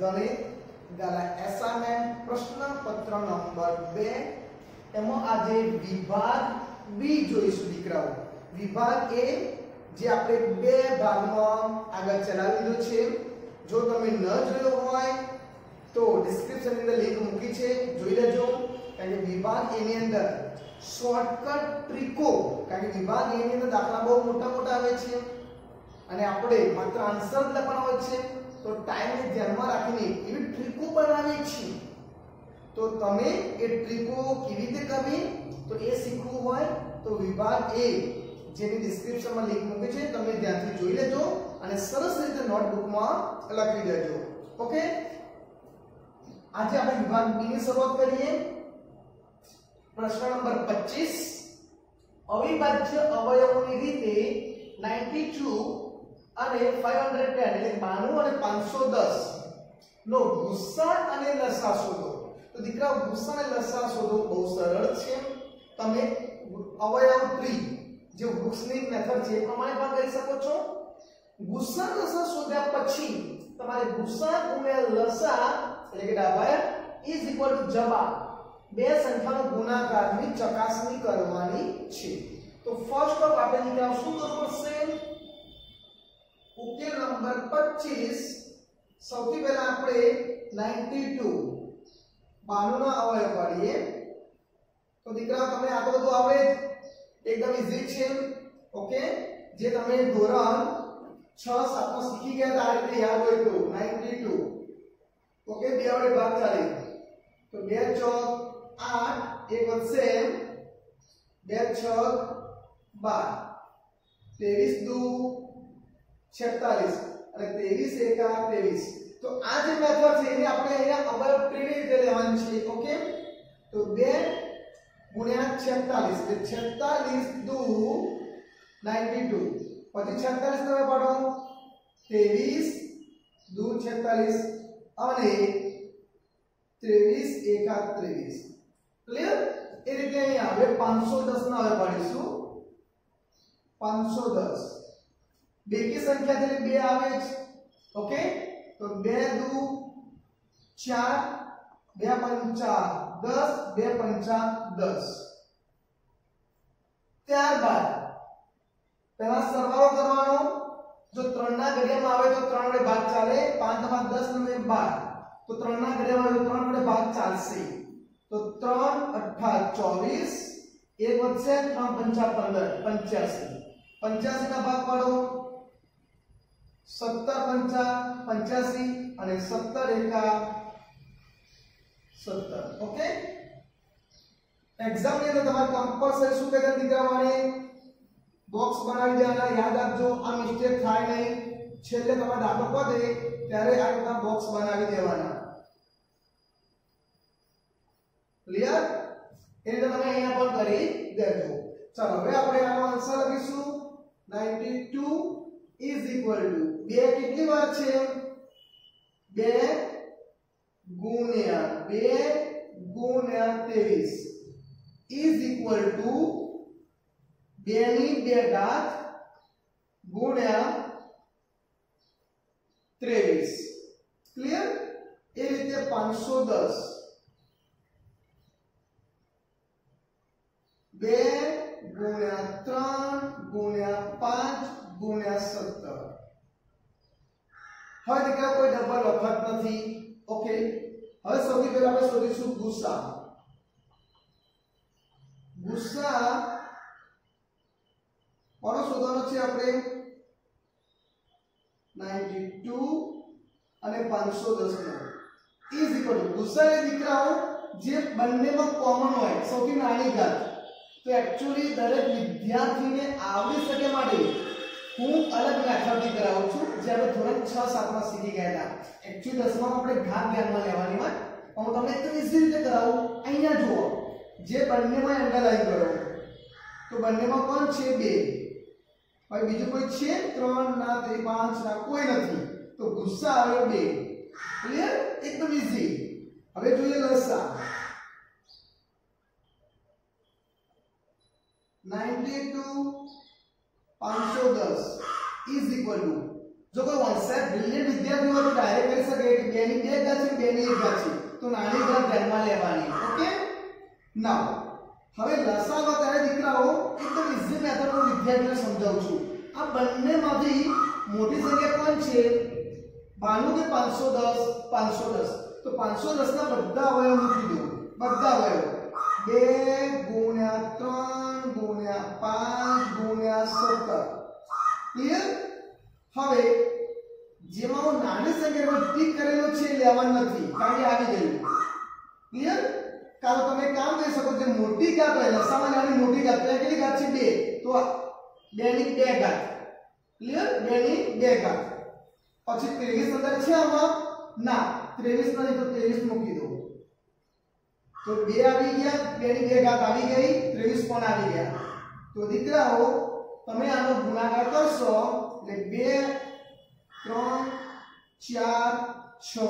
ગણિત ગાલા એસાઇનમેન્ટ પ્રશ્નપત્ર નંબર 2 એમાં આજે વિભાગ બી જોઈશું દીકરાઓ। વિભાગ એ જે આપણે બે ભાગમાં આગળ ચલાવી દીધો છે। જો તમે ન જોયો હોય તો ડિસ્ક્રિપ્શન ની અંદર લિંક મૂકી છે, જોઈ લેજો। કારણ કે વિભાગ એ ની અંદર શોર્ટકટ ટ્રીકો, કારણ કે વિભાગ એ ની અંદર દાખલા બહુ મોટા મોટા આવે છે અને આપણે માત્ર આન્સર લખવાનો હોય છે, તો ટાઈમને ધ્યાનમાં રાખીને એવી ટ્રીકો બનાવી છે। તો તમે એ ટ્રીકો કેવી રીતે કરવી તો એ શીખવું હોય તો વિભાગ એ જેની ડિસ્ક્રિપ્શનમાં લિંક મૂકી છે તમે ધ્યાનથી જોઈ લેજો અને સરસ રીતે નોટબુકમાં લખી દેજો। ઓકે, આજે આપણે વિભાગ બી ની શરૂઆત કરીએ। પ્રશ્ન નંબર 25, અવિભાજ્ય અવયવોની રીતે 92 અને 510 એટલે 92 અને 510 નો ગુસ્સા અને લસા શોધો। તો દીકરા ગુસ્સા અને લસા શોધો બહુ સરળ છે। તમે અવયવ ટ્રી જે વૃક્ષની મેથડ છે એ પ્રમાણે પણ કરી શકો છો। ગુસ્સા લસા શોધ્યા પછી તમારે ગુસ્સા ગુણ્યા લસા એટલે કે ડાબા ઇઝ ઇક્વલ ટુ જવાબ બે સંખ્યાનો ગુણાકારની ચકાસણી કરવાની છે। તો ફર્સ્ટ ઓફ આપણે દીકરા શું કરવું પડશે? ઉકેલ નંબર 25 સૌથી પહેલા આપણે 92 92 નો અવયવ પાડીએ। તો દીકરા તમને આ તો બધું આવડે, એકદમ ઈઝી છે। ઓકે, જે તમે ધોરણ 6 7 માં શીખી ગયા હતા આ રીતે યાદ હોય તો 92। ઓકે, બે વડે ભાગ ચાલે તો 2 ચોક 8, એક વધશે 2 છક 12, 23 દુ 46 અને 23 એકા 23। તો આ જે મેથડ છે એને આપણે અહીંયા અવયવ ટ્રી ની રીતે લેવાની છે। ઓકે, તો 2 ગુણ્યા 46 એટલે 46 દુ 92, પછી 46 તમે પાડો 23 દુ 46 અને 23 એકા 23। ક્લિયર? એ રીતે અહીંયા આપણે 510 ના હવે પાડીશું। 510 બેકી સંખ્યા એટલે 2 આવે છે। ઓકે, તો 2 દુ 4, 2 પંચા 10, 2 પંચા 10। ત્યારબાદ પહેલા સરવાળો કરવાનો। જો 3 ના ઘડિયામાં આવે તો 3 વડે ભાગ ચાલે, 5 માં 10 ને 12 તો 3 ના ઘડિયામાં આવે તો 3 વડે ભાગ ચાલશે। તો 3 8 24, એક વધશે 3 પંચા 15 85 ના ભાગ પાડો 17 પંચા 85 અને 17 એકા 17। ઓકે, એક્ઝામ ની અંદર તમારે કમ્પલસરી શું કહેતા દીકરાઓને બોક્સ બનાવી દેવાના। યાદ રાખજો, આ મિસ્ટેક થાય નહીં। છેલ્લે તમારે દાખલો પતે ત્યારે આ રીતના બોક્સ બનાવી દેવાના। ક્લિયર? એ રીતે તમે અહીંયા પણ કરી દેજો। ચાલો હવે આપણે આનો આન્સર લખીશું। 92 ઇઝ ઇક્વલ ટુ 2 કેટલી વાર છે? 2 ગુણ્યા 23 ઇઝ ઇક્વલ ટુ 2 ની 2 ઘાત ગુણ્યા 23। ક્લિયર? એ રીતે 510 2 ગુણ્યા 3 ગુણ્યા 5 ગુણ્યા 17। હવે દીકરા કોઈ ડબલ વખત નથી। ઓકે, હવે સૌથી પહેલા આપણે શોધીશું ગુસ્સા। ગુસ્સા કોનો શોધવાનો છે આપણે? 92 અને 510 નો ઇઝ ઇક્વલ ટુ ગુસ્સા એ દીકરાઓ જે બંનેમાં કોમન હોય સૌથી નાની ઘાત। તો એક્ચ્યુઅલી દરેક વિદ્યાર્થીને આવડી શકે માટે હું અલગ મેથડથી કરાવું છું, જે આપણે ધોરણ 6 7 માં શીખી ગયા હતા। એક્ચ્યુઅલી 10 માં આપણે ઘાત ધ્યાનમાં લેવાની હોય, હું તમને એકદમ ઈઝી રીતે કરાવું। અહીંયા જુઓ, જે બંનેમાં એનાલાઇઝ કરો તો બંનેમાં કોણ છે? 2। હવે બીજું કોઈ છે? 3 ના 5 ના કોઈ નથી, તો ગુસ્સા આવે 2। ક્લિયર? એકદમ ઈઝી। હવે જોઈએ લસા। 92 510 is equal to જો કોઈ હોશિયાર બ્રિલિયન્ટ વિદ્યાર્થી હોય તો ડાયરેક્ટ કરી શકે કે 2 ની 2 ઘાત છે 2 ની 1 ઘાત છે, તો નાની ઘાત ધ્યાનમાં લેવાની. ઓકે, નાઉ હવે લસાઅમાં ત્યારે દીકરાઓ એકદમ ઈઝી મેથડ હું વિદ્યાર્થીઓને સમજાવું છું. આ બંનેમાંથી મોટી સંખ્યા કોણ છે? માનું કે 510 510, તો 510 ના બધા અવયવ મૂકી દો, બધા અવયવ 2 * 3 * 5 * 17. ક્લિયર? હવે જેમાં હું નાની સંખ્યા પર ટીક કરેલો છે લેવાનું નથી કારણ કે આવી ગયું. ક્લિયર? કાં તો તમે કામ કરી શકો જે મોટી ઘાત હોય લસામાં નાની મોટી ઘાત એટલે કેટલી ઘાત છે 2, તો 2 ની 2 ઘાત. ક્લિયર? 2 ની 2 ઘાત. પછી 23 અંદર છે આમાં? ના, 23 નથી તો 23 મૂકી દો. તો 2 આવી ગયા, 2 ની 2 ઘાત આવી ગઈ, 23 પણ આવી ગયા. તો દીકરાઓ તમે આનો ગુણાકાર કરશો એટલે 2 3 4 6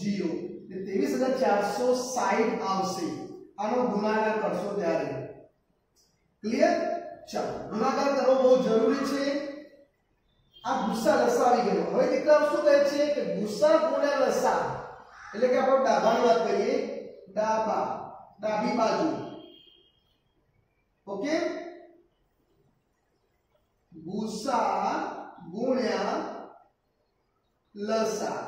0 એટલે 23460 આવશે આનો ગુણાકાર કરશો ત્યારે. ક્લિયર? ચાલો ગુણાકાર કરવો બહુ જરૂરી છે. આ ગુસ્સા લસા આવી ગયો. હવે દીકરાઓ શું કહે છે કે ગુસ્સા ગુણ્યા લસા એટલે કે આપણે ડાબાની વાત કરીએ, ડાબી બાજુ. ઓકે, ગુસ્સા ગુણ્યા લસા.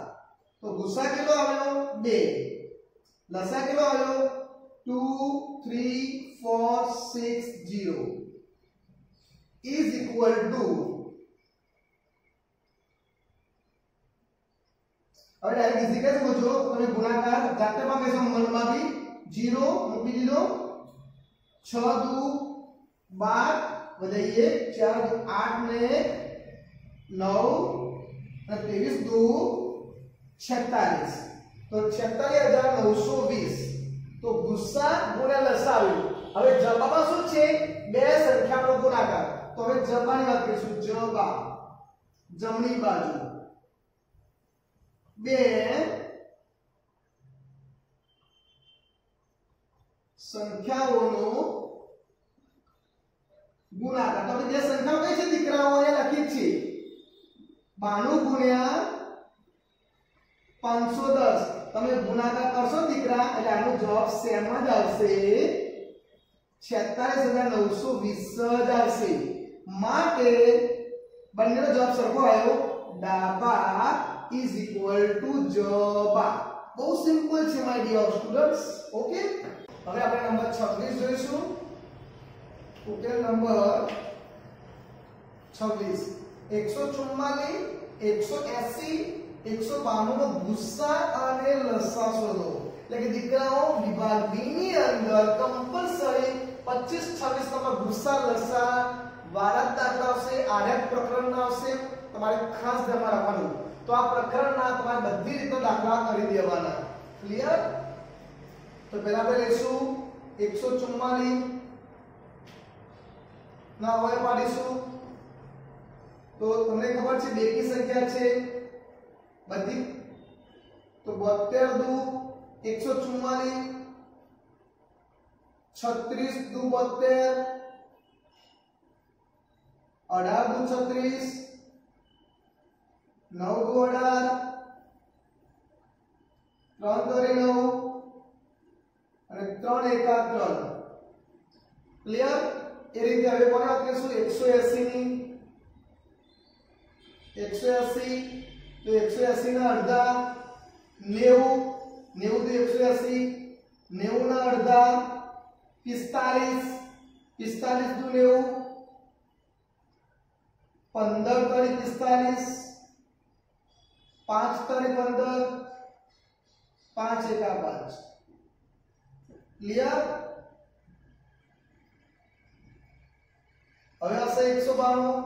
તો ગુસ્સા કેટલો આવ્યો? 2. લસા કેટલો આવ્યો? 2 3 4 6 0 is equal to, હવે ડાયરેક્ટ ઈઝી કરી શકો છો તમે ગુણાકાર જાતે પણ કહેશો મનમાં બી 0 મૂકી દીધો, 6 દુ 12 વધાઈએ 4 દુ 8 ને 9 અને 23 દુ 46, તો 46920. તો ગુસ્સા ગુણ્યા લસા આવ્યું. હવે જવાબમાં શું છે? બે સંખ્યાનો ગુણાકાર. તો હવે જવાબની વાત કરીશું. જવાબ જમણી બાજુ 2 સંખ્યાઓનો ગુણાકાર. તો બે સંખ્યાઓ કઈ છે દીકરાઓ? અહીંયા લખી છે 92 ગુણ્યા 510. તમે ગુણાકાર કરશો દીકરા એટલે આનો જવાબ સેમ જ આવશે, 46920 જ આવશે. માટે બંનેનો જવાબ સરખો આવ્યો, ડાબા is equal to જબા. બહુ સિમ્પલ છે માય ડિયર સ્ટુડન્ટ્સ. ઓકે, હવે આપણે નંબર 26 જોઈશું. ઉકેલ નંબર 26. 144 180 192 નો ગુસ્સા અને લસા શોધો. એટલે કે દીકરાઓ વિભાગ બી ની અંદર કમ્પલસરી 25 26 નંબર ગુસ્સા લસા વારત દાખલા આવશે, આડક પ્રકરણ આવશે. તમારે ખાસ ધ્યાનમાં રાખવાનું. તો આ પ્રકરણના તમારે બધી રીતના દાખલા કરી દેવાના. ક્લિયર? તો પહેલા આપણે લઈશું 144 ના અવયવ પાડીશું. તો તમને ખબર છે બેકી સંખ્યા છે બધી, તો 72 દુ 144, 36 દુ 72, 18 દુ 36, 9 દુ 18, 3 દોરી 9 અને 3 એકા 3. ક્લિયર? એ રીતે હવે કોને વાત કરીશું? 180 ની 180 તો 180 ના અડધા 90 90 તો 180, 90 ના અડધા 45 45 દુ 90, 15 તરી 45, 5 તરી 15, 5 એકા 5. ક્લિયર? હવે આવશે 192.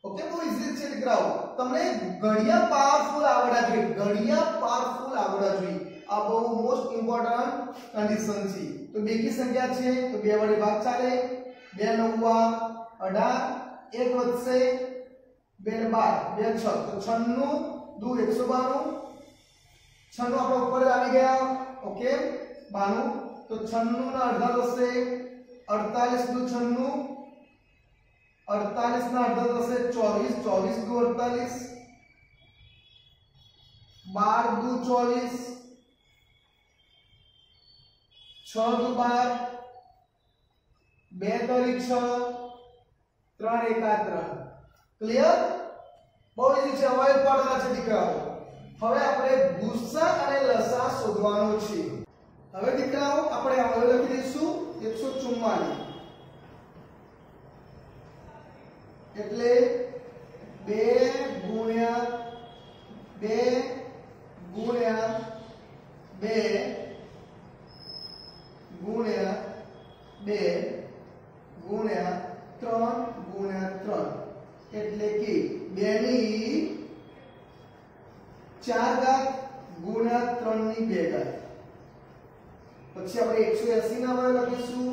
ઓકે, બહુ ઈઝી છે દીકરાઓ. તમને ઘડિયા પાવરફુલ આવડવા જોઈએ, ઘડિયા પાવરફુલ આવડવા જોઈએ. આ બહુ મોસ્ટ ઇમ્પોર્ટન્ટ કન્ડિશન છે. તો બેકી સંખ્યા છે તો 2 વડે ભાગ ચાલે. 2 9 18, 1 વધશે 2 12, 2 6, તો 96 દુ 192. 96 આપણે ઉપર આવી ગયા. ઓકે, 92 તો 96 ના અડધા થશે 48 દુ 96, 48 ના અડધા થશે 24, 24 દુ 48, 12 દુ 24, 6 દુ 12, 2 તરી 6, 3 એકા 3. ક્લિયર? બહુ ઈઝી છે. હવે પડતા છે દીકરાઓ. હવે આપણે ગુસ્સા અને લસા શોધવાનો છે. હવે દીકરાઓ આપણે હવે લખી દઈશું 144 એટલે 2 ગુણ્યા 2 ગુણ્યા 2 ગુણ્યા 2 ગુણ્યા 3 ગુણ્યા 3 એટલે કે 2 ની 4 ઘાત ગુણ્યા 3 ની 2 ઘાત. પછી આપણે 180 ના વડે લખીશું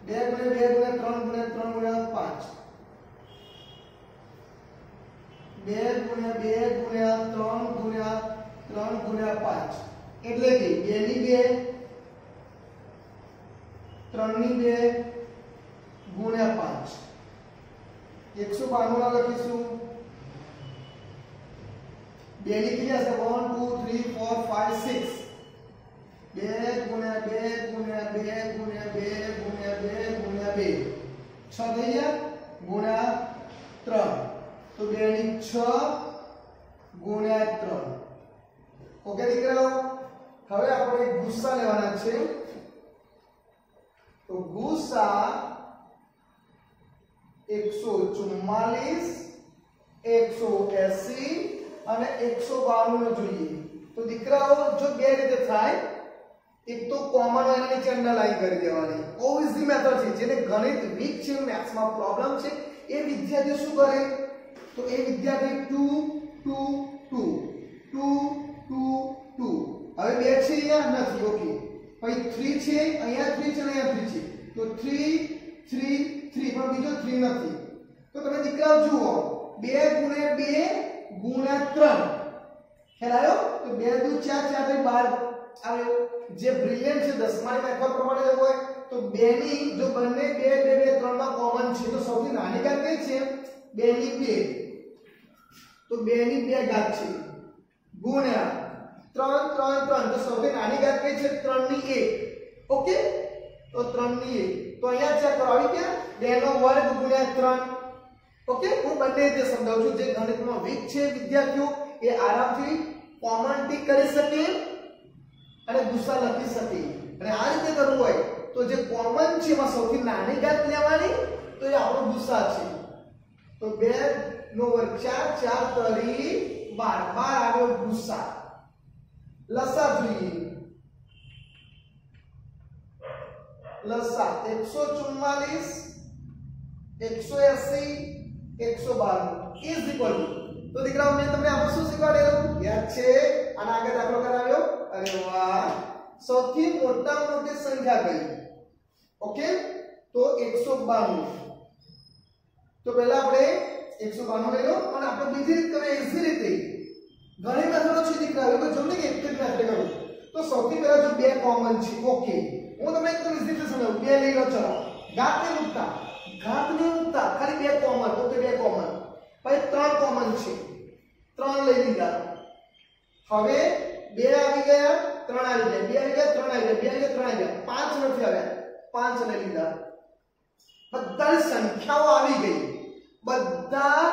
2 ગુણ્યા 2 ગુણ્યા 3 ગુણ્યા 3 ગુણ્યા 5, 2 ગુણ્યા 2 ગુણ્યા 3 ગુણ્યા 5 એટલે કે 2 ની 2 3 ની 2 ગુણ્યા 5. 192 ના લખીશું 2 ની કેટલી હશે 1 2 3 4 5 6 2 ગુણ્યા 2 ગુણ્યા 2 ગુણ્યા 2 ગુણ્યા 2 ગુણ્યા 2 6 થઈ ગયા ગુણ્યા 3 તો 2 ની 6 ગુણ્યા 3. ઓકે દીકરાઓ, હવે આપણે ગુસ્સા લેવાના છે. તો ગુસ્સા 144 180 અને 192 નો જોઈએ. તો દીકરાઓ જો બે રીતે થાય, એક તો કોમન એના નીચે અંડરલાઈન કરી દેવાની. બહુ ઈઝી મેથડ છે. જેને ગણિત વીક છે, મેથ્સ માં પ્રોબ્લેમ છે, એ વિદ્યાર્થી શું કરે? તો એ વિદ્યાર્થી 2 2 2 2 2 2 હવે બે છે અહીંયા નથી. ઓકે, પછી 3 છે અહીંયા 3 છે અને અહીંયા 3 છે. તો 3 3 3 પણ બીજો 3 નથી. તો તમે દીકરાઓ જુઓ 2 ગુણ્યા 2 ગુણ્યા 3 ખ્યાલ આવ્યો? તો 2 દુ 4 4 દુ 12 આવ્યો. જે બ્રિલિયન્ટ છે દસમાની મેથડ પ્રમાણે જવું હોય તો 2 ની જો બંને 2 2 2 3 માં કોમન છે તો સૌથી નાની ઘાત કઈ છે? 2 ની 2. તો 2 ની 2 ઘાત છે ગુણ્યા 3 3 3 તો સૌથી નાની ઘાત કઈ છે? 3 ની 1. ઓકે, તો 3 ની 1. તો અહીંયા ચેક કરો આવી ગયા 2 નો વર્ગ ગુણ્યા 3. ઓકે, હું બંને રીતે સમજાવું છું. જે ગણિતમાં વીક છે વિદ્યાર્થીઓ એ આરામથી કોમન ટીક કરી શકે અને ગુસ્સા લખી શકે. અને આ રીતે કરવું હોય તો જે કોમન છે એમાં સૌથી નાની ઘાત લેવાની, તો એ આપણો ગુસ્સા છે. તો 2 નો વર્ગ 4 4 તરી 12 12 આવ્યો ગુસ્સા. લસા જોઈએ. લસા 144 180 192 ઇઝ ઇક્વલ ટુ. તો દીકરાઓ મેં તમને આમાં શું શીખવાડેલું યાદ છે? આના આગળ દાખલો કરાવ્યો. અરે વાહ, સૌથી મોટી સંખ્યા કઈ? ઓકે, તો 192. તો પહેલા આપણે 192 લઈ લો અને આપણે બીજી રીતે તમે ઈઝી રીતે ઘણી મેથડો છે દીકરાઓ, તો જો ને કે એક જ મેથડ કરું. તો સૌથી પહેલા જો બે કોમન છે. ઓકે, હું તમને એકદમ ઈઝી રીતે સમજાવું. બે લઈ લો. ચલો, ઘાત નહીં મૂકતા ખાલી બે કોમન. ઓકે, બે કોમન. પછી 3 કોમન છે, 3 લઈ લીધા. હવે 2 આવી ગયા 3 આવી ગયા, 2 આવી ગયા 3 આવી ગયા, 2 આવી ગયા 3 આવી ગયા, 5 નથી આવ્યા, 5 લઈ લીધા. બધાની સંખ્યાઓ આવી ગઈ, બધા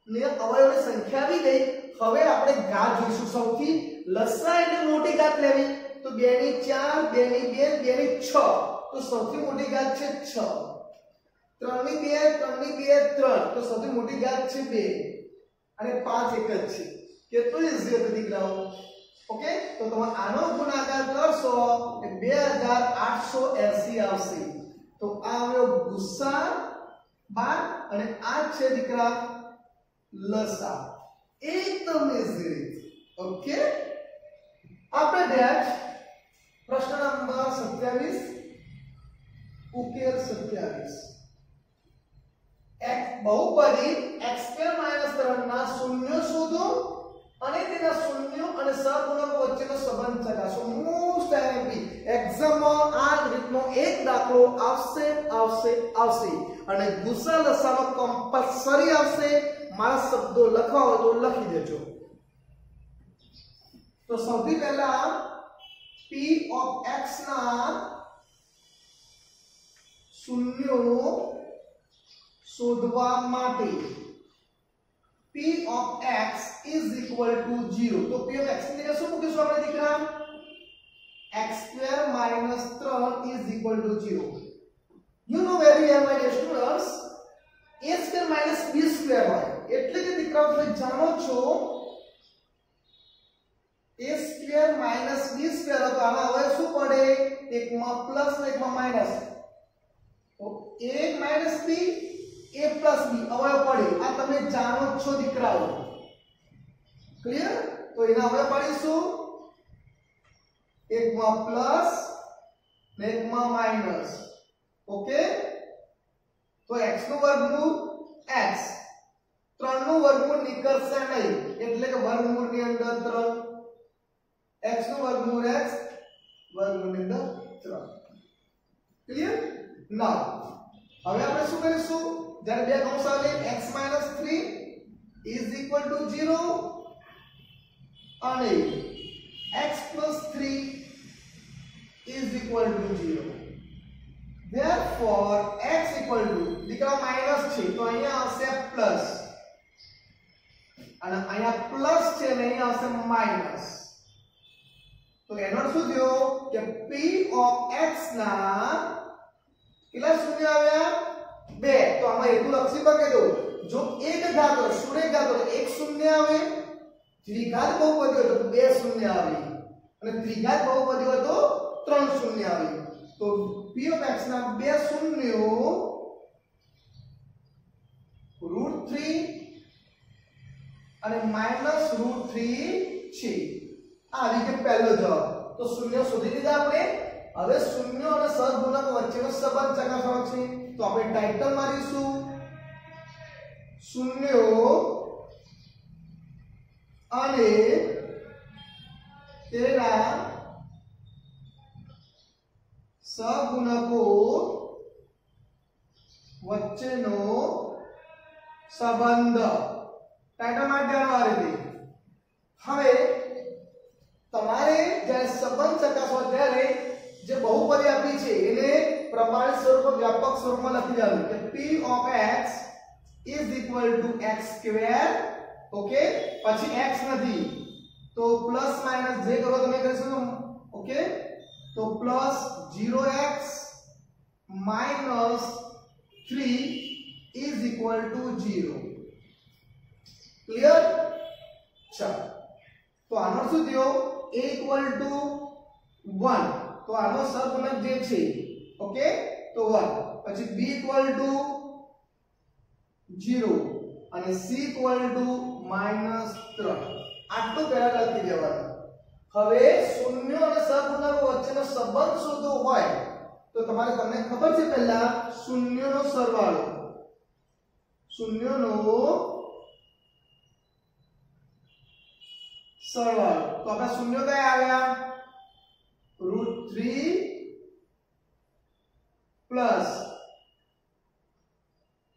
ને અવયવોની સંખ્યા આવી ગઈ. હવે આપણે ઘાત જોઈશું. સૌથી લસા એટલે મોટી ઘાત લેવી. તો 2 ની 4 2 ની 2 2 ની 6. તો સૌથી મોટી ઘાત છે 6. 3 ની 2 3 ની 2 3. તો સૌથી મોટી ઘાત છે 2 અને 5 એક જ છે. કેટલું ઈઝી હતું દીકરાઓ? ઓકે, તો તમે આનો ગુણાકાર કરશો એટલે 2880 આવશે. તો આ આવ્યો ગુસ્સા 12 અને આ છે દીકરા લસા. એકદમ ઈઝી રીત. ઓકે, આપણે ધ્યાન પ્રશ્ન નંબર 27 ઉકેલ 27. બહુપદી x2 3 ના શૂન્ય શોધો અને તેના શૂન્યો અને સહગુણકો વચ્ચેનો સંબંધ ચકાસો. મોસ્ટ આઈએમપી એક્ઝામમાં આ નો એક દાખલો આવશે આવશે આવશે અને ગુસા લસાનો કમ્પલસરી આવશે. મારા શબ્દો લખવા હોય તો લખી દેજો. તો સૌથી પહેલા p ઓફ x ના શૂન્યો શોધવા માટે p of x is equal to 0. તો p of x ની જગ્યાએ શું મૂકીશું આપણે દીકરા? x² - 3 is equal to 0. You know very well my dear students, a² - b² હોય એટલે કે દીકરાઓ તમે જાણો છો a² - b² તો આના હવે શું પડે? એકમાં પ્લસ ને એકમાં માઈનસ. તો a - b a + b અવયવ પડે. આ તમે જાણો છો દીકરાઓ. ક્લિયર? તો એના અવયવ પાડીશું. એકમાં પ્લસ ને એકમાં માઈનસ. ઓકે? તો x નું વર્ગમૂળ x, 3 નું વર્ગમૂળ નીકળશે નહીં એટલે કે વર્ગમૂળની અંદર 3, x નું વર્ગમૂળ x, વર્ગમૂળની અંદર 3. ક્લિયર? નાઉ હવે આપણે શું કરીશું? જ્યારે બે કૌંસ આવે x - 3 is equal to 0 અને x + 3 is equal to 0. Therefore x equal to દીકરા માઈનસ છે તો અહીંયા આવશે પ્લસ અને અહીંયા પ્લસ છે અને અહીંયા આવશે માઈનસ. તો એનો અર્થ શું થયો કે p of x ના કેટલા શૂન્ય આવ્યા? 2. તો આમાં એટલું લક્ષી બકે દો. જો એક ઘાત હોય શૂન્ય ઘાત હોય તો એક શૂન્ય આવે, દ્વિઘાત બહુપદી હોય તો 2 શૂન્ય આવે અને ત્રિઘાત બહુપદી હોય તો 3 શૂન્ય આવે. તો p of x ના 2 શૂન્યો √3 અને -√3 છે. આ આવી ગયો પહેલો જવાબ. તો શૂન્ય શોધી લીધા આપણે. હવે શૂન્ય અને સહગુણક વચ્ચેનો સંબંધ ચકાસવાનો છે. તો આપણે ટાઇટલ મારીશું શૂન્યો અને તેના સહગુણકો વચ્ચેનો સંબંધ. ટાઇટલ માટે આ રીતે. હવે તમારે જ્યારે સંબંધ ચકાસવા ત્યારે જે બહુપદી આપી છે એને પ્રમાણિત સ્વરૂપ વ્યાપક સ્વરૂપમાં લખી દેવાનું કે p of x is equal to x². Okay? પછી x નથી તો પ્લસ માઈનસ જે કરો તમે કરી શકો. ઓકે? તો plus 0x - 3 is equal to 0. Clear? ચાલો તો આનો શું થયો? a equal to 1. તો આનો સહગુણક જે છે ઓકે તો 1. પછી b equal to 0 અને c equal to -3. આટલું પહેલા લખી દેવાનું. હવે શૂન્ય અને સહગુણકો વચ્ચેનો સંબંધ શોધવો હોય તો તમને ખબર છે પહેલા શૂન્યનો સરવાળો. શૂન્યનો સરવાળો. તો આપણા શૂન્ય કયા આવ્યા? √3 પ્લસ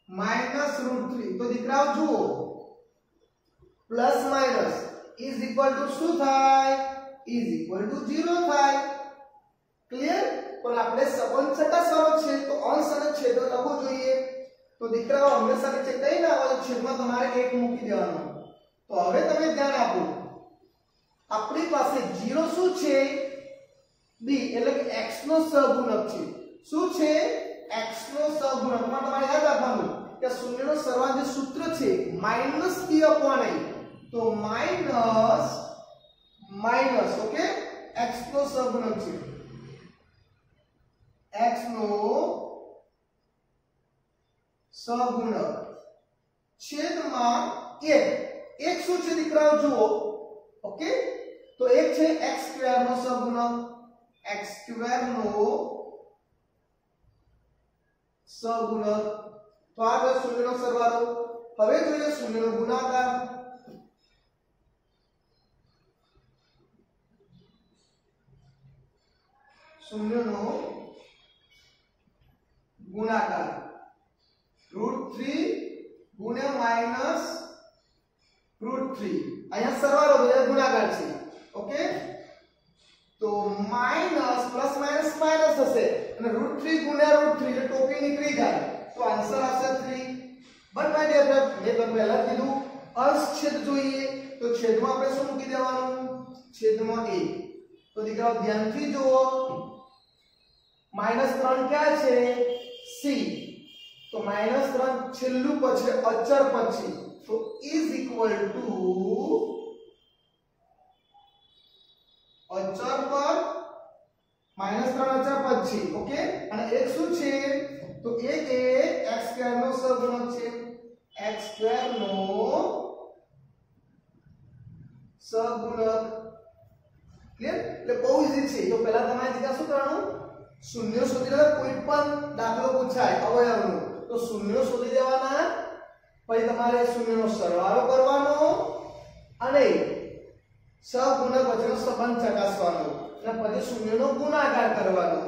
-√3. તો દીકરાઓ જુઓ plus minus is equal to શું થાય? ઇઝ ઇક્વલ ટુ 0 થાય. ક્લિયર? પણ આપણે સંબંધ ચકાસવાનો છે તો અંશ અને છેદ લખવો જોઈએ. તો દીકરાઓ હંમેશા નીચે કઈ ના આવે છેદમાં તમારે 1 મૂકી દેવાનો. તો હવે તમે ધ્યાન આપો. આપણી પાસે 0 શું છે? b એટલે કે x નો સહગુણક છે. શું છે? x નો સહગુણક. માં તમારે યાદ રાખવાનું કે શૂન્યનો સરવાળો જે સૂત્ર છે -p/a. તો માઈનસ ઓકે x નો સહગુણક છે. x નો સહગુણક છેદમાં 1. એક શું છે દીકરાઓ જુઓ. ઓકે? તો એક છે x² નો સહગુણક. x² નો સહગુણક. તો આ છે શૂન્યનો સરવાળો. હવે જોઈએ શૂન્યનો ગુણાકાર. શૂન્યનો ગુણાકાર √3 ગુણ્યા માઈનસ √3 અહીંયા સરવાળો તો એ ગુણાકાર છે ઓકે તો માઈનસ પ્લસ માઈનસ માઈનસ હશે અને √3 ગુણ્યા √3 એટલે ટોપી નીકળી જાય તો આન્સર આવશે 3 બટ માય ડિયર ફ્રેન્ડ મેં તમને પહેલા કીધું અંશ છેદ જોઈએ તો છેદમાં આપણે શું મૂકી દેવાનું છેદમાં a તો દીકરાઓ ધ્યાનથી જુઓ -3 ક્યાં છે c તો -3 છેલ્લું પદ છે અચર પદ છે તો is equal to અચર પર -3 અચર પદ છે ઓકે અને એક શું છે તો એક એ x² નો સહગુણક છે x² નો સહગુણક ક્લિયર એટલે બહુ ઈઝી છે તો પહેલા તમારે દીકરા શું કરવાનું શૂન્ય શોધી લેવા કોઈ પણ દાખલો પૂછાય અવયવનો તો શૂન્ય શોધી દેવાના પછી તમારે શૂન્યનો સરવાળો કરવાનો અને સહગુણક વચ્ચેનો સંબંધ ચકાસવાનો અને પછી શૂન્યનો ગુણાકાર કરવાનો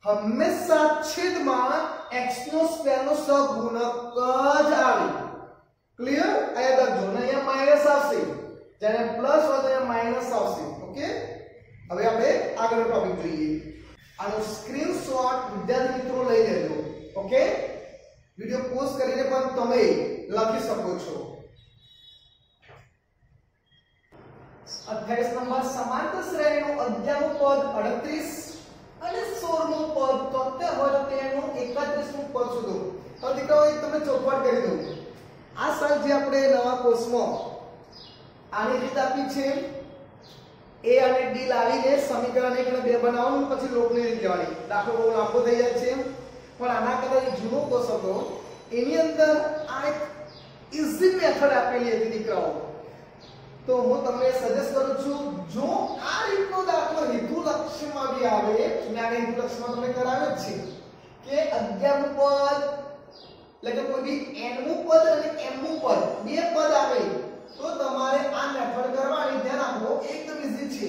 હંમેશા છેદમાં x નો સ્ક્વેર નો સહગુણક જ આવે ક્લિયર આયા લખજો ને અહીંયા માઈનસ આવશે જ્યારે પ્લસ હોય તો અહીંયા માઈનસ આવશે ઓકે હવે આપણે આગળનો ટોપિક જોઈએ આનો સ્ક્રીનશોટ વિદ્યાર્થી મિત્રો લઈ લેજો ઓકે વિડિયો પોઝ કરીને પણ તમે લખી શકો છો 28 નંબર સમાંતર શ્રેણીનું 11મું પદ 38 અને 16મું પદ 73 હોય તેનું 31મું પદ શોધો તો દીકરાઓ એક તમને ચોખવટ કરી દઉં આ સાલ જે આપણે નવા કોર્સમાં આની રીત આપી છે a અને d લાવીને સમીકરણ 1 અને 2 બનાવવાનું પછી લોકની રીત લેવાની દાખલો બહુ લાંબો થઈ જાય છે પણ આના કરતા જૂનો કોર્સ હતો એની અંદર આ એક ઈઝી મેથડ આપેલી હતી દીકરાઓ તો હું તમને સજેસ્ટ કરું છું જો આ રીતનો દાખલો હેતુલક્ષમાં બી આવે મેં આ હેતુલક્ષમાં તમને કરાવ્યો જ છે કે 11મું પદ એટલે કે કોઈ બી nમું પદ અને mમું પદ બે પદ આવે તો તમારે આ મેથડ કરવાની ધ્યાન આપો એકદમ ઈઝી છે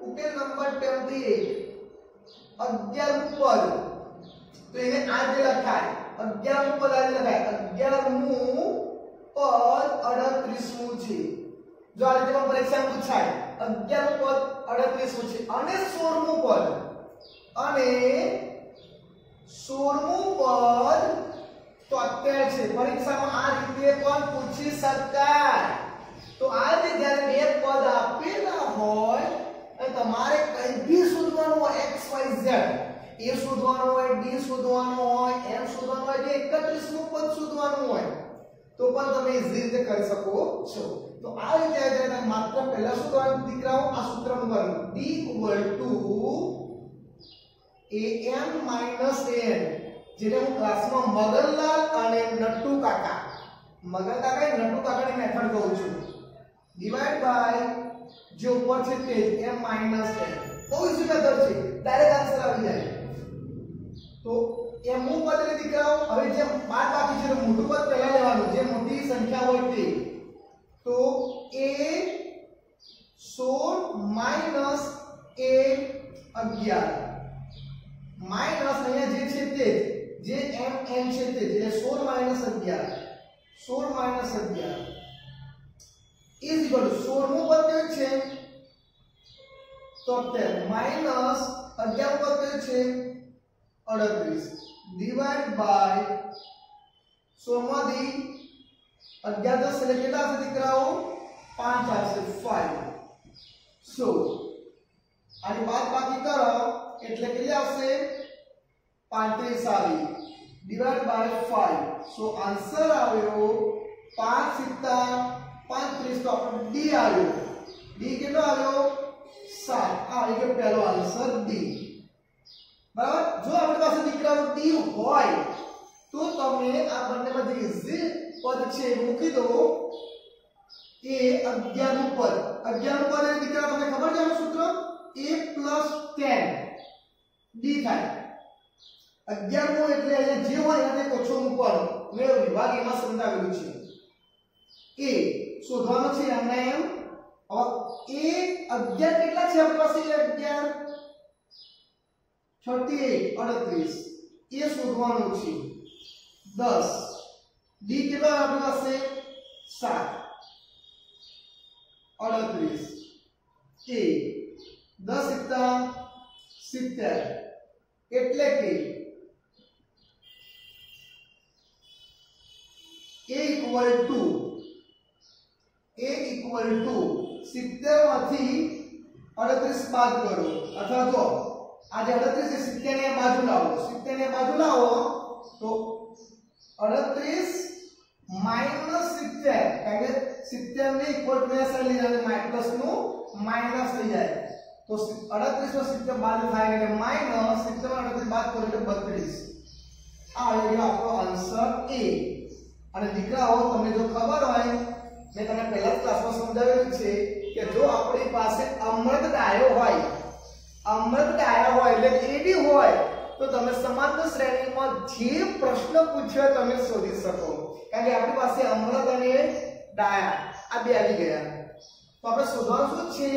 ઉકેલ નંબર 28 11મું પદ તો એને આ જે લખાય 11મું પદ આ જે લખાય 11મું પદ 38મું છે જો આ રીતે પરીક્ષામાં પૂછાય 11મું પદ 38મું છે અને 16મું પદ અને 16મું પદ 73 છે પરીક્ષામાં આ રીતે પણ પૂછી શકાય તો આ રીતે જ્યારે બે પદ આપેલા હોય અને તમારે કંઈ બી શોધવાનું હોય x y z a શોધવાનું હોય d શોધવાનું હોય m શોધવાનું હોય કે 31મું પદ શોધવાનું હોય તો પણ તમે ઈઝી રીતે કરી શકો છો તો આ રીતે જ્યારે માત્ર પહેલા શું કરવાનું દીકરાઓ આ સૂત્ર મૂકવાનું d am - n જેને હું ક્લાસમાં મગનલાલ અને નટ્ટુ કાકા મગન કાકા એ નટ્ટુ કાકાની મેથડ કહું છું ડિવાઇડ બાય જે ઉપર છે તે m - n બહુ ઈઝી મેથડ છે ડાયરેક્ટ આન્સર આવી જાય તો m નું પદ એટલે દીકરાઓ હવે જે બાદ બાકી છે મોટું પદ પહેલા લેવાનું જે મોટી સંખ્યા હોય તે તો a 16 માઈનસ a 11 માઈનસ અહીંયા જે છે તે જે m n છે તે એટલે 16 માઈનસ 11 ઇઝ ઇક્વલ ટુ 16 નું પદ કયું છે 73 માઈનસ 11 પદ કયું છે 38 ડિવાઇડ બાય 16 માંથી 11 10 એટલે કેટલા હશે દીકરાઓ 5 આવશે 5 સો આની બાદ બાકી કરો એટલે કેટલી આવશે 35 આવી ડિવાઇડ બાય 5 સો આન્સર આવ્યો 5 સિત્તા 35 તો આપણો ડી આવ્યો ડી કેટલો આવ્યો 7 આ એટલે પહેલો આન્સર ડી બરાબર જો આપણી પાસે દીકરાઓ ડી હોય તો તમે આ બંનેમાં જે ઈઝી પદ છે મૂકી દો એ 11 નું પદ 11 નું પદ એટલે દીકરા તમને ખબર છે આનું સૂત્ર a + 10 d થાય 11 નું એટલે અહીંયા જે હોય એને ઓછો મૂકવાનો મેં વિભાગ એમાં સમજાવેલું છે a શોધવાનો છે એમને એમ હવે a 11 કેટલા છે આપણી પાસે 11 38 38 a એ શોધવાનું છે 10 ડી કેટલા આપણી પાસે 7 38 એ 10 * 70 એટલે કે a equal to 70 માંથી 38 બાદ કરો અથવા જો આ જે 38 છે 70 ને બાજુ લાવો 70 ને બાજુ લાવો તો 38 માઈનસ 70 કારણ કે 70 ને ઇક્વલ ટુ ને સાઈડ લઈ જવાનું પ્લસ નું માઈનસ થઈ જાય તો 38 માં 70 બાદ થાય એટલે માઈનસ 70 માં 38 બાદ કરો એટલે 32 આ આવી ગયો આપણો આન્સર A અને દીકરાઓ તમને જો ખબર હોય મેં તમને પહેલા જ ક્લાસમાં સમજાવેલું છે કે જો આપણી પાસે અમૃત ડાયો હોય એટલે એડી હોય તો તમે સમાંતર શ્રેણીમાં જે પ્રશ્ન પૂછ્યો તમે શોધી શકો કારણ કે આપણી પાસે અમૃત અને ડાયા આ બે આવી ગયા તો આપણે શોધવાનું શું છે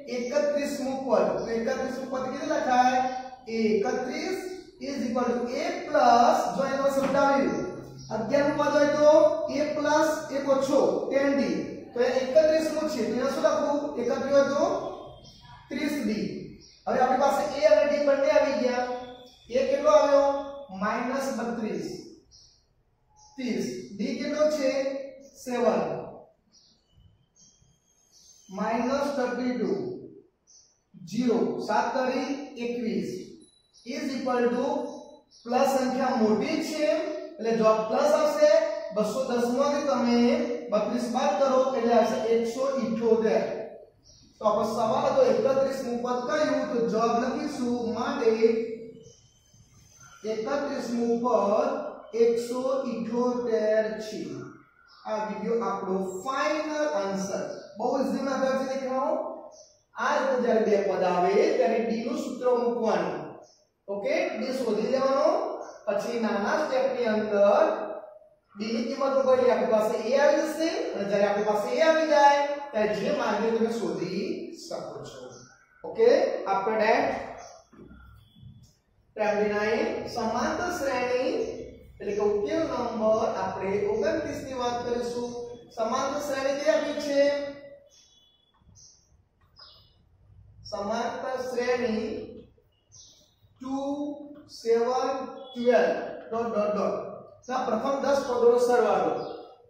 31મું પદ તો 31મું પદ કેવી લખાય 31 a જો એનો સમજાવ્યું 11મું પદ હોય તો a + 1 ઓછો 10d તો એ 31મું છે તો એને શું લખવું 31 હોય તો 30d હવે આપણી પાસે a અને d બંને આવી ગયા a કેટલો આવ્યો -32 30 d કેટલો છે 7 -32 0 7 તારી 21 ઇઝ ઇક્વલ ટુ પ્લસ સંખ્યા મોટી છે એટલે જો પ્લસ આવશે 210 માંથી તમે 32 બાદ કરો એટલે આવશે 178 તો આપણો સવાલ હતો 31મું પદ કયું તો જવાબ લખીશું માટે 31મું પદ 178 છે આ વિડિયો આપણો ફાઇનલ આન્સર બહુ ઇઝી મેથડ છે દીકરાઓ આ રીતે જ્યારે બે પદ આવે ત્યારે d નું સૂત્ર મૂકવાનું ઓકે d શોધી લેવાનો પછી નાના સ્ટેપ ની અંદર d ની કિંમત મૂકવાની આપણી પાસે a આવી જશે અને જ્યારે આપણી પાસે a આવી જાય ત્યારે જે માંગે તમે શોધી શકો છો ઓકે after that 29 સમાંતર શ્રેણી એટલે કે ઉકેલ નંબર આપણે 29 ની વાત કરીશું સમાંતર શ્રેણી કઈ આપી છે સમાંતર શ્રેણી 2 7 12 ના પ્રથમ 10 પદોનો સરવાળો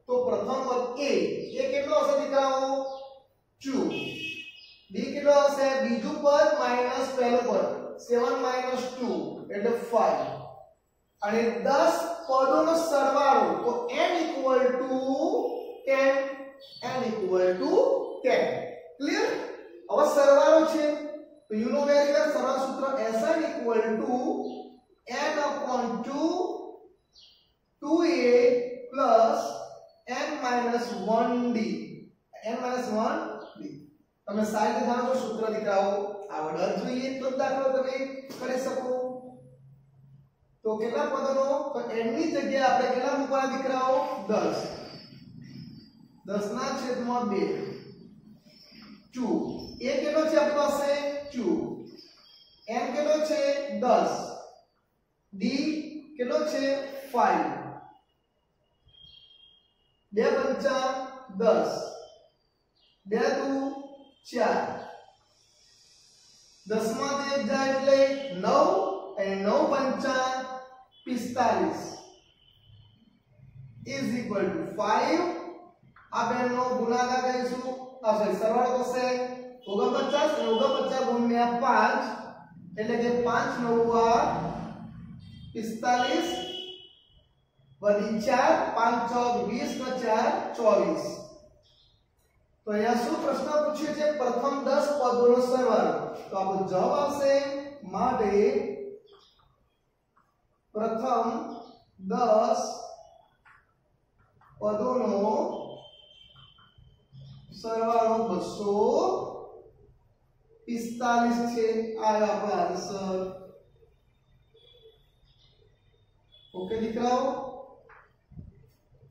તો પ્રથમ પદ a કેટલો હશે દીકરાઓ 2 b કેટલો હશે બીજું પદ માઈનસ પહેલું પદ 7 - 2 એટલે 5 અને 10 પદોનો સરવાળો તો n = 10 ક્લિયર હવે સરવાળો છે તો યુ નો વેરી વેલ સરળ સૂત્ર Sn = n/2 2a plus n-1d તમે સારી રીતે જાણો છો સૂત્ર દીકરાઓ આવડત જોઈએ તો દાખલો તમે કરી શકો તો કેટલા પદોનો તો n ની જગ્યાએ આપણે કેટલા મૂકવાના દીકરાઓ 10 10 ના છેદમાં 2 2 a કેટલો છે આપણી પાસે 2 n કેટલો છે 10 d કેટલો છે 5 2 પંચા 10 2 દુ 4 10 માંથી 1 જાય એટલે 9 અને 9 પંચા 45 ઇઝ ઇક્વલ ટુ 5 આ બેનો ગુણાકાર કરીશું સરવાળો થશે 49 અને 49 ગુણ્યા 5 એટલે કે 5 9 45 વધી 4 5 4 20 ને 4 24 તો અહીંયા શું પ્રશ્ન પૂછ્યો છે પ્રથમ 10 પદોનો સરવાળો તો આપણો જવાબ આવશે માટે પ્રથમ 10 પદોનો સરવાળો 245 છે આ આપણો આન્સર ઓકે દીકરાઓ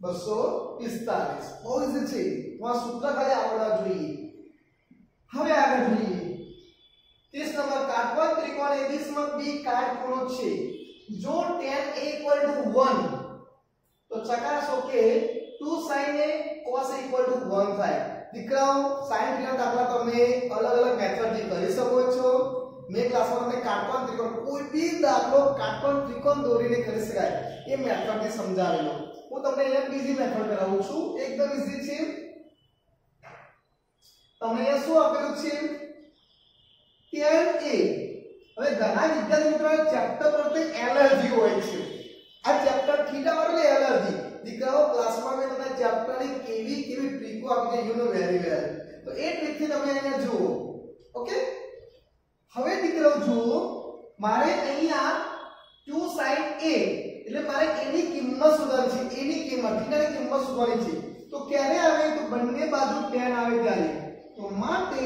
245 બહુ ઇઝી છે તો આ સૂત્ર ખાલી આવડવા જોઈએ હવે આગળ જોઈએ 30 નંબર કાટકોણ ત્રિકોણ ABCમાં B કાટખૂણો છે જો tan a equal to 1 તો ચકાસો કે 2 sin a cos a equal to 1 થાય। દીકરાઓ sin θ દાખલા તમે અલગ અલગ મેથડ થી કરી શકો છો। મેં ક્લાસમાં તમને કાટકોણ ત્રિકોણ કોઈ બી દાખલો કાટકોણ ત્રિકોણ દોરીને કરી શકાય એ મેથડ થી સમજાવેલો। હું તમને અહીંયા બીજી મેથડ કરાવું છું, એકદમ ઈઝી છે। તમને અહીંયા શું આપેલું છે tan a। હવે ઘણા વિદ્યાર્થી મિત્રો ચેપ્ટર પરથી એલર્જી હોય છે, આ ચેપ્ટર થીટા વાળું એલર્જી। દીકરાઓ ક્લાસમાં મેં તમને ચેપ્ટરની કેવી કેવી ટ્રીકો આપી છે, યુ નો વેરી વેલ। તો એ ટ્રીક થી તમે અહીંયા જુઓ, ઓકે। હવે દીકરાઓ જુઓ, મારે અહીંયા 2 sin a એટલે મારે એની કિંમત શોધવાની છે, એની કિંમત થીટાની કિંમત શોધવાની છે। તો ક્યારે આવે તો બંને બાજુ tan આવે ત્યારે। તો માટે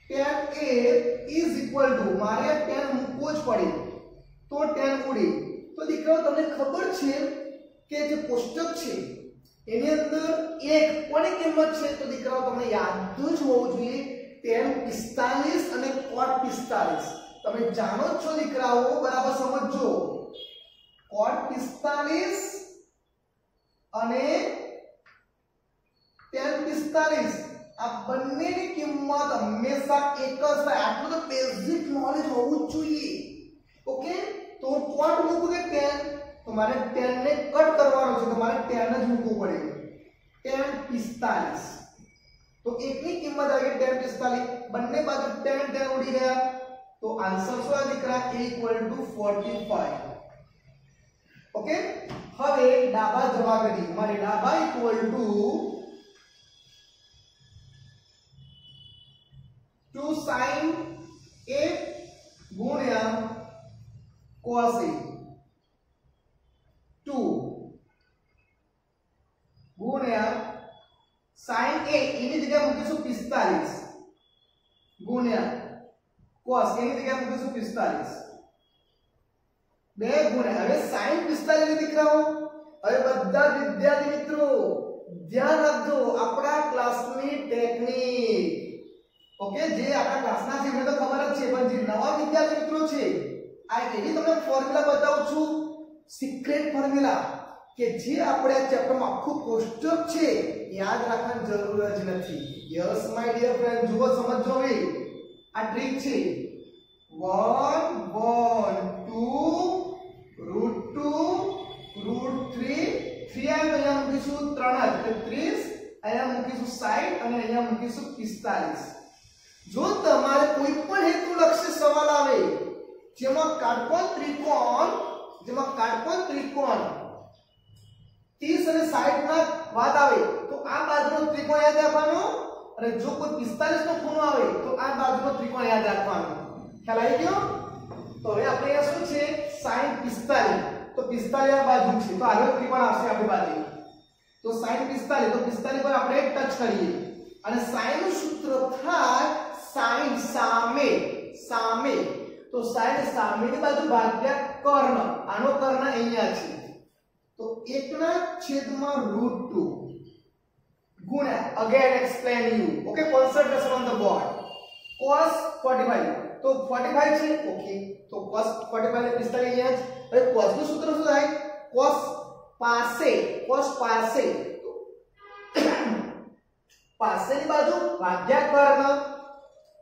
tan a is equal to મારે tan મૂકવો જ પડે તો tan ઉડે। તો દીકરાઓ તમને ખબર છે કે જે કોષ્ટક છે એની અંદર એક કોની કિંમત છે તો દીકરાઓ તમને યાદ જ હોવું જોઈએ tan 45 અને cot 45। તમે જાણો છો દીકરાઓ, બરાબર સમજજો, cot 45 અને tan 45 આ બંનેની કિંમત હંમેશા એક જ થાય। આટલું તો બેઝિક નોલેજ હોવું જ જોઈએ, ઓકે। તો cot મૂકું કે tan, તો મારે tan ને કટ કરવાનો છે તો મારે tan જ મૂકવું પડે, tan 45। તો એકની કિંમત આવી tan 45, બંને બાજુ tan tan ઉડી ગયા। તો આન્સર શું આવે દીકરા? a = 45, okay. હવે ડાબા જવા કરી, મારે ડાબા = 2 sin a ગુણ્યા cos a, 2 ગુણ્યા sin a એની જગ્યાએ મૂકીશું 45 ગુણ્યા cos એની જગ્યાએ મૂકીશું 45, 2 ગુણ્યા હવે sin 45 દીકરાઓ। હવે બધા વિદ્યાર્થી મિત્રો ધ્યાન રાખજો, આપણા ક્લાસની ટેકનિક, ઓકે, જે આપણા ક્લાસના છે મને તો ખબર જ છે, પણ જે નવા વિદ્યાર્થી મિત્રો છે આ એની તમને ફોર્મ્યુલા બતાવું છું, સિક્રેટ ફોર્મ્યુલા કે જે આપણે આ ચેપ્ટરમાં આખું કોષ્ટક છે યાદ રાખવાની જરૂર જ નથી। યસ માય ડિયર ફ્રેન્ડ, જુઓ સમજો, હવે આ ટ્રીક છે 1 1 2 √2 √3 3 અહીંયા મૂકીશું 3 એટલે 30, અહીંયા મૂકીશું 60 અને અહીંયા મૂકીશું 45। જો તમારે કોઈ પણ હેતુલક્ષી સવાલ આવે જેમાં કાટકોણ ત્રિકોણ 30 અને 60 ના વાત આવે તો આ બાજુનો ત્રિકોણ યાદ રાખવાનો, અને જો કોઈ 45 નો ખૂણો આવે તો આ બાજુનો ત્રિકોણ યાદ રાખવાનો। ખ્યાલ આવી ગયો? તો હવે આપણે અહીંયા શું છે sin 45, તો 45 આ બાજુ છે તો આનો ત્રિકોણ આવશે આપણી બાજુ। તો sin 45, તો 45 પર આપણે ટચ કરીએ અને sin નું સૂત્ર થાય sin સામે, તો sin સામેની બાજુ ભાગ્યા કર્ણ, આનો કર્ણ અહીંયા છે તો 1/√2 ગુણ્યા, again explain you, okay, concentration on the board, cos 45, તો 45 છે, ઓકે, તો cos 45 ને 45 અહીંયા જ। હવે cos નું સૂત્ર શું થાય? cos પાસે પાસેની બાજુ ભાગ્યા કર્ણ,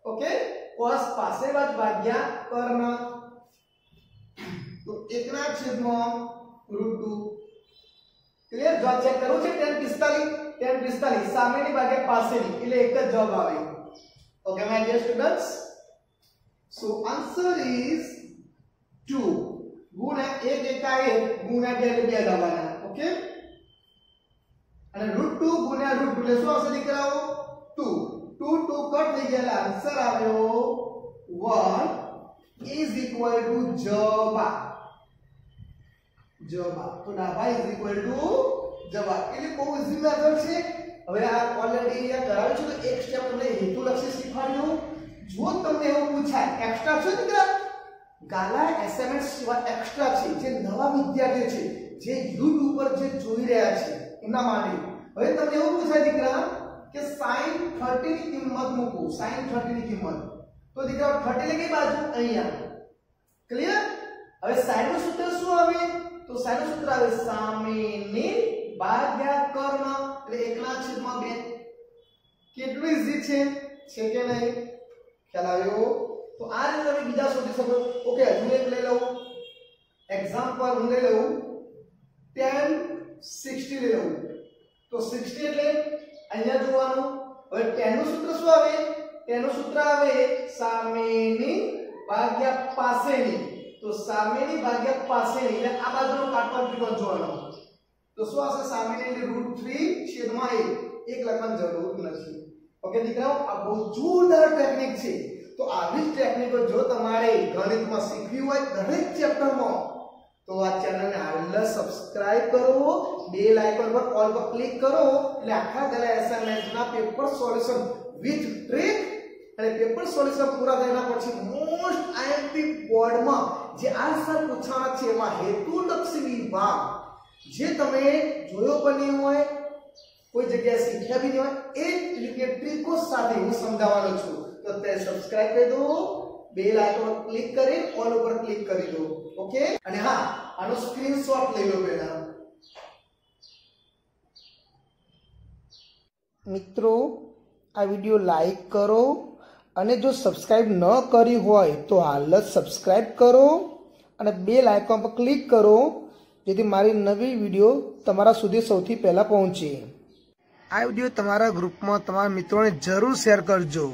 ઓકે, cos પાસેની બાજુ ભાગ્યા કર્ણ, તો 1/√2 ક્લિયર? જો ચેક કરું છે tan 45 સામેની ભાગ્યા પાસેની એટલે એક જ જવાબ આવે, okay my dear students. So answer is 2 ગુણ્યા 1 1 ગુણ્યા 2 2 આવવાના, ઓકે, અને √2 ગુણ્યા √2 એટલે શું આવશે દીકરાઓ? 2 2 કટ થઈ ગયા, આન્સર આવ્યો 1 is equal to જવાબ। તો ડાબા is equal to જવાબ, એટલે બહુ ઈઝી મેથડ છે। હવે આ ઓલરેડી અહીંયા કરાવ્યું છે તો એક સ્ટેપ તમને હેતુલક્ષી શીખવાડ્યું। જો તમને એવું પૂછાય એક્સ્ટ્રા છે દીકરા, ગાલા એસાઇનમેન્ટ સિવાય એક્સ્ટ્રા છે, જે નવા વિદ્યાર્થીઓ છે જે YouTube પર જે જોઈ રહ્યા છે એના માટે, હવે તમને એવું પૂછાય દીકરા કે sin 30 ની કિંમત મૂકો, sin 30 ની કિંમત, તો દીકરા 30 એટલે કઈ બાજુ? અહીંયા, ક્લિયર? હવે સાઈન નું સૂત્ર શું આવે? તો સાઈન નું સૂત્ર આવે સામેની ભાગ્યા કર્ણ એટલે 1/2. કેટલું ઈઝી છે કે નહીં? ખ્યાલ આવ્યો? તો આ રીતે તમે બીજા શોધી શકો. ઓકે, હજુ એક લઈ લઉં એક્ઝામ્પલ. હું લઈ લઉં tan 60 લઈ લઉં. તો 60 એટલે અહીંયા જોવાનું. હવે tan નું સૂત્ર શું આવે? tan નું સૂત્ર આવે સામેની ભાગ્યા પાસેની. તો સામેની ભાગ્યા પાસેની એટલે આ બાજુનો કાટનો ત્રિકોણ જોવાનો. તો શું આવશે? સામેની એટલે √3/1 એક લખવાની જરૂર નથી. ઓકે દીકરાઓ, આ બહુ જોરદાર ટેકનિક છે. તો આવી જ ટેકનિકો જો તમારે ગણિતમાં શીખવી હોય દરેક ચેપ્ટરમાં, તો આ ચેનલને હાલ સબસ્ક્રાઇબ કરો, બેલ આઇકન પર ઓલ પર ક્લિક કરો એટલે આખા દલા એસાઇનમેન્ટના પેપર સોલ્યુશન વિથ ટ્રીક અને પેપર સોલ્યુશન પૂરા થયા પછી મોસ્ટ આઈએમપી બોર્ડમાં જે આન્સર પૂછવાના છે એમાં હેતુલક્ષી વિભાગ જે તમે જોયો પણ નહીં હોય, કોઈ જગ્યાએ શીખ્યા બી નહીં હોય, એ રીતે ટ્રીકો સાથે હું સમજાવવાનો છું. તો તે સબસ્ક્રાઇબ કરી દો, બેલ આઇકન પર ક્લિક કરી ઓલ ઉપર ક્લિક કરી દો. ઓકે, અને હા, આનો સ્ક્રીનશોટ લઈ લો પહેલા. મિત્રો, આ વિડિયો લાઈક કરો અને જો સબસ્ક્રાઇબ ન કરી હોય તો હાલ જ સબસ્ક્રાઇબ કરો અને બેલ આઇકન પર ક્લિક કરો જેથી મારી નવી વિડિયો તમારા સુધી સૌથી પહેલા પહોંચે. આ વિડિયો તમારા ગ્રુપમાં તમારા મિત્રોને જરૂર શેર કરજો.